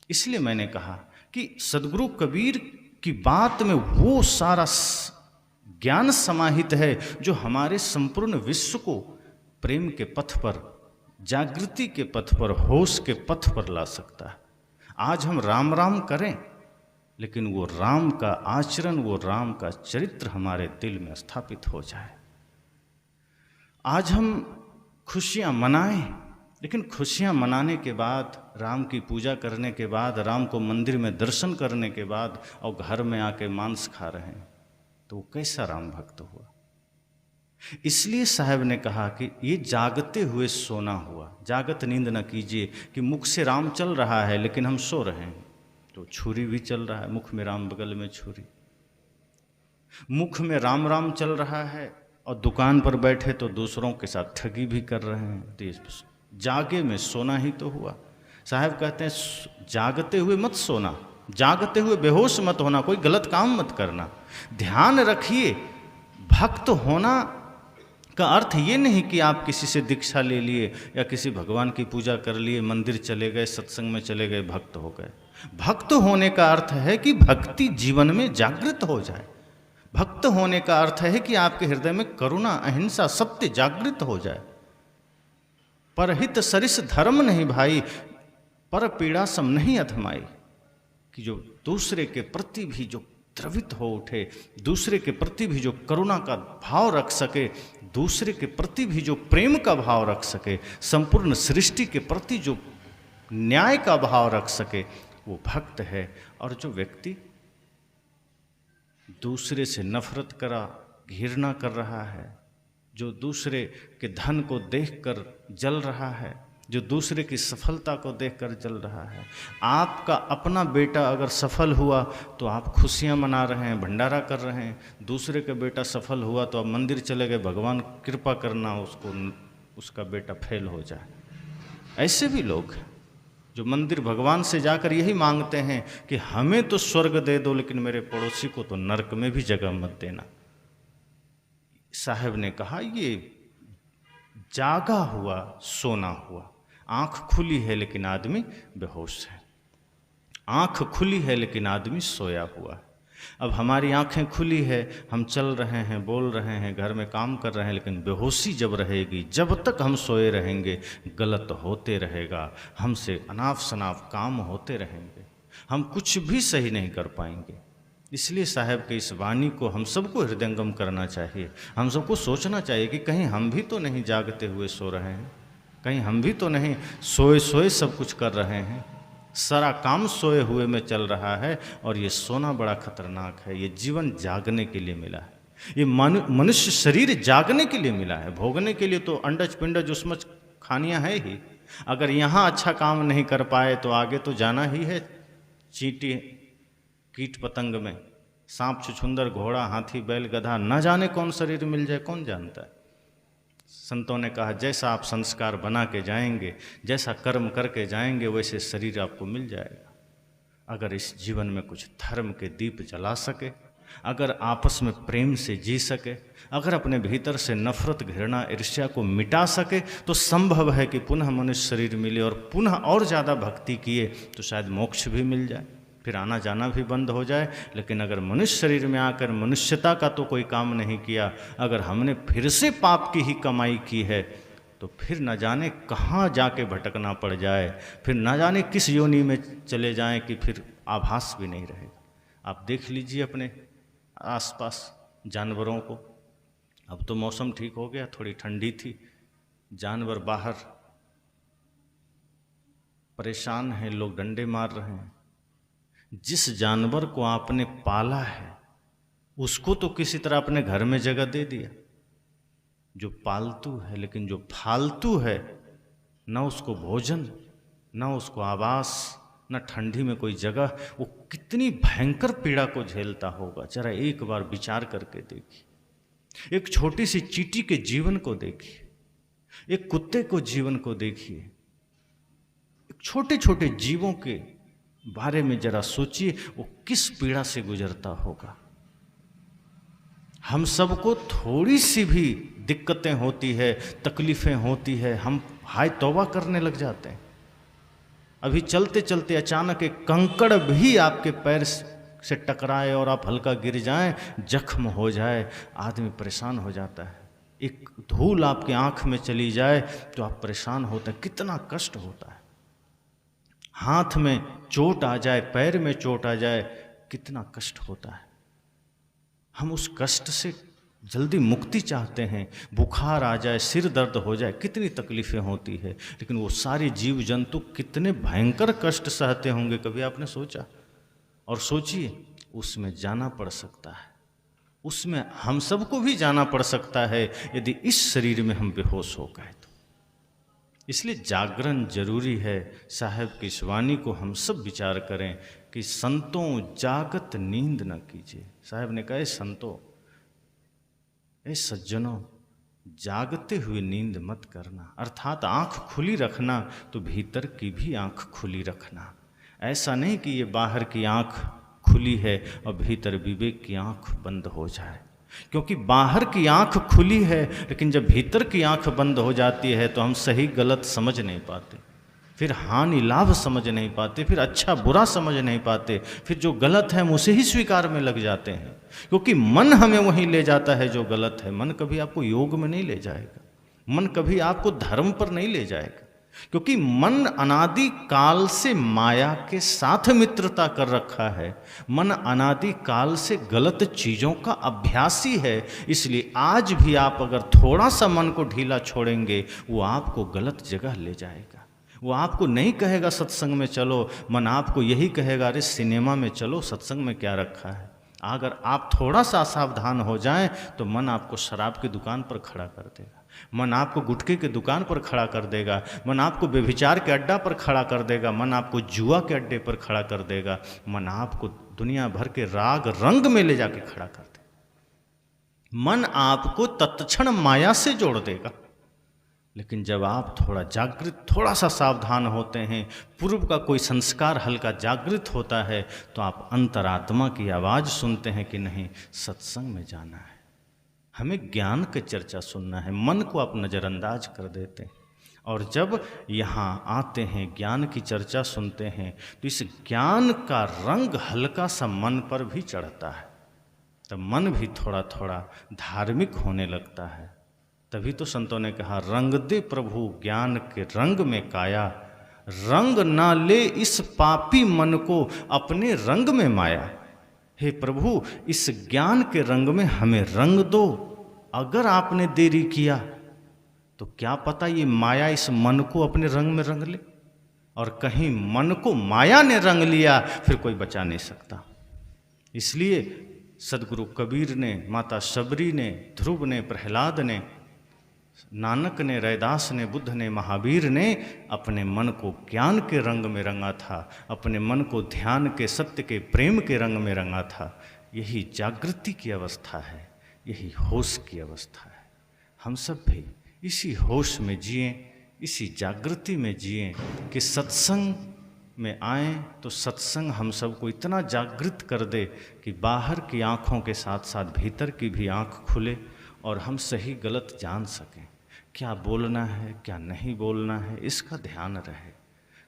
इसलिए मैंने कहा कि सदगुरु कबीर की बात में वो सारा ज्ञान समाहित है जो हमारे संपूर्ण विश्व को प्रेम के पथ पर, जागृति के पथ पर, होश के पथ पर ला सकता है। आज हम राम राम करें, लेकिन वो राम का आचरण, वो राम का चरित्र हमारे दिल में स्थापित हो जाए। आज हम खुशियां मनाएं, लेकिन खुशियां मनाने के बाद, राम की पूजा करने के बाद, राम को मंदिर में दर्शन करने के बाद और घर में आके मांस खा रहे हैं, तो वो कैसा राम भक्त हुआ? इसलिए साहब ने कहा कि ये जागते हुए सोना हुआ। जागत नींद न कीजिए कि मुख से राम चल रहा है लेकिन हम सो रहे हैं, तो छुरी भी चल रहा है, मुख में राम, बगल में छुरी। मुख में राम राम चल रहा है और दुकान पर बैठे तो दूसरों के साथ ठगी भी कर रहे हैं। तो जागे में सोना ही तो हुआ। साहब कहते हैं जागते हुए मत सोना, जागते हुए बेहोश मत होना, कोई गलत काम मत करना। ध्यान रखिए, भक्त होना का अर्थ ये नहीं कि आप किसी से दीक्षा ले लिए या किसी भगवान की पूजा कर लिए, मंदिर चले गए, सत्संग में चले गए, भक्त हो गए। भक्त होने का अर्थ है कि भक्ति जीवन में जागृत हो जाए। भक्त होने का अर्थ है कि आपके हृदय में करुणा, अहिंसा, सत्य जागृत हो जाए। परहित सरिस धर्म नहीं भाई, पर पीड़ा सम नहीं अधमाई। कि जो दूसरे के प्रति भी जो द्रवित हो उठे, दूसरे के प्रति भी जो करुणा का भाव रख सके, दूसरे के प्रति भी जो प्रेम का भाव रख सके, संपूर्ण सृष्टि के प्रति जो न्याय का भाव रख सके, वो भक्त है। और जो व्यक्ति दूसरे से नफरत करा, घृणा कर रहा है, जो दूसरे के धन को देखकर जल रहा है, जो दूसरे की सफलता को देखकर जल रहा है, आपका अपना बेटा अगर सफल हुआ तो आप खुशियां मना रहे हैं, भंडारा कर रहे हैं। दूसरे का बेटा सफल हुआ तो आप मंदिर चले गए, भगवान कृपा करना उसको, उसका बेटा फेल हो जाए। ऐसे भी लोग हैं जो मंदिर भगवान से जाकर यही मांगते हैं कि हमें तो स्वर्ग दे दो, लेकिन मेरे पड़ोसी को तो नरक में भी जगह मत देना। साहब ने कहा ये जागा हुआ सोना हुआ, आंख खुली है लेकिन आदमी बेहोश है। आँख खुली है लेकिन आदमी सोया हुआ है। अब हमारी आंखें खुली है, हम चल रहे हैं, बोल रहे हैं, घर में काम कर रहे हैं, लेकिन बेहोशी जब रहेगी, जब तक हम सोए रहेंगे गलत होते रहेगा, हमसे अनाप शनाप काम होते रहेंगे, हम कुछ भी सही नहीं कर पाएंगे। इसलिए साहब के इस वाणी को हम सबको हृदयंगम करना चाहिए। हम सबको सोचना चाहिए कि कहीं हम भी तो नहीं जागते हुए सो रहे हैं, कहीं हम भी तो नहीं सोए सोए सब कुछ कर रहे हैं। सारा काम सोए हुए में चल रहा है और ये सोना बड़ा खतरनाक है। ये जीवन जागने के लिए मिला है, ये मनुष्य शरीर जागने के लिए मिला है। भोगने के लिए तो अंडज पिंडज उसमच खानियाँ है ही। अगर यहाँ अच्छा काम नहीं कर पाए तो आगे तो जाना ही है चींटी कीट पतंग में, सांप छुछुंदर घोड़ा हाथी बैल गधा, न जाने कौन शरीर मिल जाए कौन जानता है। संतों ने कहा जैसा आप संस्कार बना के जाएंगे, जैसा कर्म करके जाएंगे, वैसे शरीर आपको मिल जाएगा। अगर इस जीवन में कुछ धर्म के दीप जला सके, अगर आपस में प्रेम से जी सके, अगर अपने भीतर से नफरत घृणा ईर्ष्या को मिटा सके, तो संभव है कि पुनः मनुष्य शरीर मिले और पुनः और ज़्यादा भक्ति किए तो शायद मोक्ष भी मिल जाए, फिर आना जाना भी बंद हो जाए। लेकिन अगर मनुष्य शरीर में आकर मनुष्यता का तो कोई काम नहीं किया, अगर हमने फिर से पाप की ही कमाई की है, तो फिर न जाने कहाँ जाके भटकना पड़ जाए, फिर न जाने किस योनि में चले जाएं कि फिर आभास भी नहीं रहेगा। आप देख लीजिए अपने आसपास जानवरों को। अब तो मौसम ठीक हो गया, थोड़ी ठंडी थी, जानवर बाहर परेशान हैं, लोग डंडे मार रहे हैं। जिस जानवर को आपने पाला है उसको तो किसी तरह अपने घर में जगह दे दिया, जो पालतू है। लेकिन जो फालतू है, न उसको भोजन, न उसको आवास, न ठंडी में कोई जगह, वो कितनी भयंकर पीड़ा को झेलता होगा। जरा एक बार विचार करके देखिए। एक छोटी सी चींटी के जीवन को देखिए, एक कुत्ते को जीवन को देखिए, एक छोटे छोटे जीवों के बारे में जरा सोचिए, वो किस पीड़ा से गुजरता होगा। हम सबको थोड़ी सी भी दिक्कतें होती है, तकलीफ़ें होती है, हम हाय तौबा करने लग जाते हैं। अभी चलते चलते अचानक एक कंकड़ भी आपके पैर से टकराए और आप हल्का गिर जाएं, जख्म हो जाए, आदमी परेशान हो जाता है। एक धूल आपके आँख में चली जाए तो आप परेशान होते हैं, कितना कष्ट होता है। हाथ में चोट आ जाए, पैर में चोट आ जाए, कितना कष्ट होता है। हम उस कष्ट से जल्दी मुक्ति चाहते हैं। बुखार आ जाए, सिर दर्द हो जाए, कितनी तकलीफ़ें होती है। लेकिन वो सारे जीव जंतु कितने भयंकर कष्ट सहते होंगे, कभी आपने सोचा? और सोचिए, उसमें जाना पड़ सकता है, उसमें हम सबको भी जाना पड़ सकता है यदि इस शरीर में हम बेहोश हो गए तो। इसलिए जागरण जरूरी है। साहब की इस वाणी को हम सब विचार करें कि संतों जागत नींद न कीजिए। साहब ने कहा, संतों, ए सज्जनों, जागते हुए नींद मत करना। अर्थात आँख खुली रखना तो भीतर की भी आँख खुली रखना। ऐसा नहीं कि ये बाहर की आँख खुली है और भीतर विवेक की आँख बंद हो जाए। क्योंकि बाहर की आंख खुली है, लेकिन जब भीतर की आंख बंद हो जाती है तो हम सही गलत समझ नहीं पाते, फिर हानि लाभ समझ नहीं पाते, फिर अच्छा बुरा समझ नहीं पाते, फिर जो गलत है हम उसे ही स्वीकार में लग जाते हैं। क्योंकि मन हमें वहीं ले जाता है जो गलत है। मन कभी आपको योग में नहीं ले जाएगा, मन कभी आपको धर्म पर नहीं ले जाएगा। क्योंकि मन अनादि काल से माया के साथ मित्रता कर रखा है। मन अनादि काल से गलत चीज़ों का अभ्यासी है। इसलिए आज भी आप अगर थोड़ा सा मन को ढीला छोड़ेंगे, वो आपको गलत जगह ले जाएगा। वो आपको नहीं कहेगा सत्संग में चलो, मन आपको यही कहेगा अरे सिनेमा में चलो, सत्संग में क्या रखा है। अगर आप थोड़ा सा असावधान हो जाएं तो मन आपको शराब की दुकान पर खड़ा कर देगा, मन आपको गुटखे की दुकान पर खड़ा कर देगा, मन आपको व्यभिचार के अड्डा पर खड़ा कर देगा, मन आपको जुआ के अड्डे पर खड़ा कर देगा, मन आपको दुनिया भर के राग रंग में ले जाके खड़ा कर देगा। मन आपको तत्क्षण माया से जोड़ देगा। लेकिन जब आप थोड़ा जागृत, थोड़ा सा सावधान होते हैं, पूर्व का कोई संस्कार हल्का जागृत होता है, तो आप अंतरात्मा की आवाज़ सुनते हैं कि नहीं, सत्संग में जाना है, हमें ज्ञान की चर्चा सुनना है। मन को आप नज़रअंदाज कर देते हैं। और जब यहाँ आते हैं, ज्ञान की चर्चा सुनते हैं, तो इस ज्ञान का रंग हल्का सा मन पर भी चढ़ता है, तब मन भी थोड़ा थोड़ा धार्मिक होने लगता है। तभी तो संतों ने कहा, रंग दे प्रभु ज्ञान के रंग में काया, रंग ना ले इस पापी मन को अपने रंग में माया। हे प्रभु, इस ज्ञान के रंग में हमें रंग दो। अगर आपने देरी किया तो क्या पता ये माया इस मन को अपने रंग में रंग ले, और कहीं मन को माया ने रंग लिया फिर कोई बचा नहीं सकता। इसलिए सदगुरु कबीर ने, माता शबरी ने, ध्रुव ने, प्रहलाद ने, नानक ने, रैदास ने, बुद्ध ने, महावीर ने अपने मन को ज्ञान के रंग में रंगा था, अपने मन को ध्यान के, सत्य के, प्रेम के रंग में रंगा था। यही जागृति की अवस्था है, यही होश की अवस्था है। हम सब भी इसी होश में जिएं, इसी जागृति में जिएं कि सत्संग में आएँ तो सत्संग हम सबको इतना जागृत कर दे कि बाहर की आँखों के साथ साथ भीतर की भी आँख खुले और हम सही गलत जान सकें। क्या बोलना है, क्या नहीं बोलना है, इसका ध्यान रहे।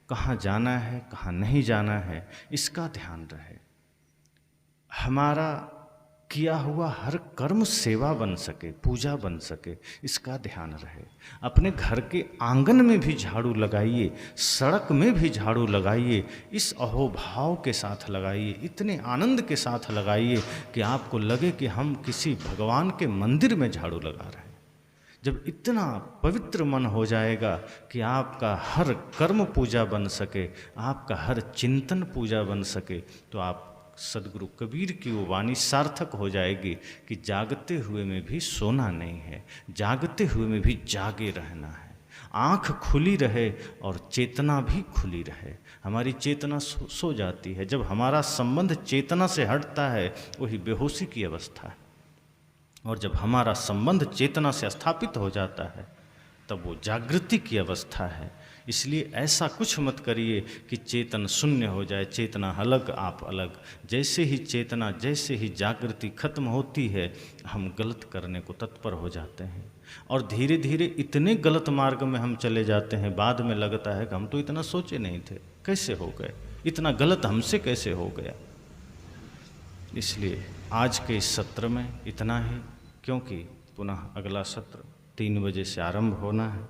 कहाँ जाना है, कहाँ नहीं जाना है, इसका ध्यान रहे। हमारा किया हुआ हर कर्म सेवा बन सके, पूजा बन सके, इसका ध्यान रहे। अपने घर के आंगन में भी झाड़ू लगाइए, सड़क में भी झाड़ू लगाइए, इस अहोभाव के साथ लगाइए, इतने आनंद के साथ लगाइए कि आपको लगे कि हम किसी भगवान के मंदिर में झाड़ू लगा रहे हैं। जब इतना पवित्र मन हो जाएगा कि आपका हर कर्म पूजा बन सके, आपका हर चिंतन पूजा बन सके, तो आप सदगुरु कबीर की वो वाणी सार्थक हो जाएगी कि जागते हुए में भी सोना नहीं है, जागते हुए में भी जागे रहना है। आँख खुली रहे और चेतना भी खुली रहे। हमारी चेतना सो जाती है। जब हमारा संबंध चेतना से हटता है वही बेहोशी की अवस्था है, और जब हमारा संबंध चेतना से स्थापित हो जाता है तब वो जागृति की अवस्था है। इसलिए ऐसा कुछ मत करिए कि चेतन शून्य हो जाए, चेतना अलग आप अलग। जैसे ही चेतना, जैसे ही जागृति खत्म होती है, हम गलत करने को तत्पर हो जाते हैं, और धीरे धीरे इतने गलत मार्ग में हम चले जाते हैं, बाद में लगता है कि हम तो इतना सोचे नहीं थे, कैसे हो गए, इतना गलत हमसे कैसे हो गया। इसलिए आज के इस सत्र में इतना ही, क्योंकि पुनः अगला सत्र 3 बजे से आरंभ होना है।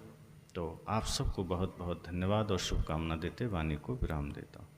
तो आप सबको बहुत बहुत धन्यवाद और शुभकामना देते वाणी को विराम देता हूँ।